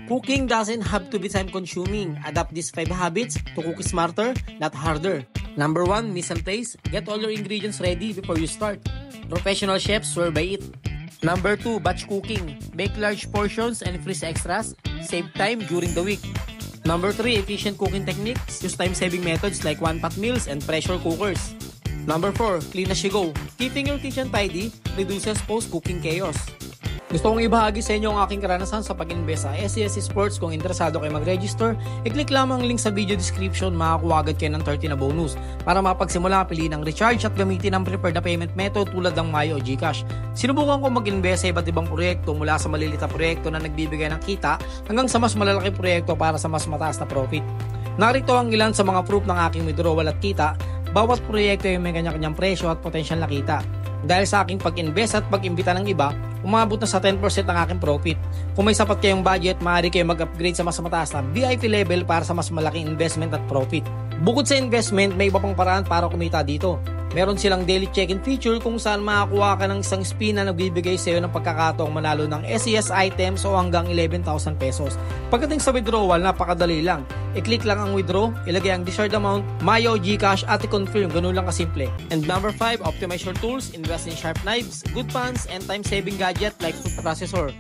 Cooking doesn't have to be time-consuming. Adapt these 5 habits to cook smarter, not harder. Number 1, mise en place. Get all your ingredients ready before you start. Professional chefs swear by it. Number 2, batch cooking. Make large portions and freeze extras. Save time during the week. Number 3, efficient cooking techniques. Use time-saving methods like one-pot meals and pressure cookers. Number 4, clean as you go. Keeping your kitchen tidy reduces post-cooking chaos. Gusto kong ibahagi sa inyo ang aking karanasan sa pag-invest sa SCS Sports. Kung interesado kayo mag-register, i-click lamang ang link sa video description, makakuha agad kayo ng 30 na bonus. Para mapagsimula, piliin ang recharge at gamitin ang preferred na payment method tulad ng Maya o GCash. Sinubukan ko mag-invest sa iba't ibang proyekto mula sa maliliit na proyekto na nagbibigay ng kita hanggang sa mas malalaki proyekto para sa mas mataas na profit. Narito ang ilan sa mga proof ng aking withdrawal at kita. Bawat proyekto ay may kanya-kanyang presyo at potensyal na kita. Dahil sa aking pag-invest at pag-imbita ng iba, umabot na sa 10% ang aking profit. Kung may sapat kayong budget, maaari kayo mag-upgrade sa mas mataas na VIP level para sa mas malaking investment at profit. Bukod sa investment, may iba pang paraan para kumita dito. Meron silang daily check-in feature kung saan makakuha ka ng isang spin na nagbibigay sa iyo ng pagkakataong manalo ng SES items o hanggang 11,000 pesos. Pagdating sa withdrawal, napakadali lang. I-click lang ang withdraw, ilagay ang desired amount, Maya o GCash at i-confirm. Ganun lang kasimple. And number 5, optimize your tools, invest in sharp knives, good pans, and time-saving gadget like food processor.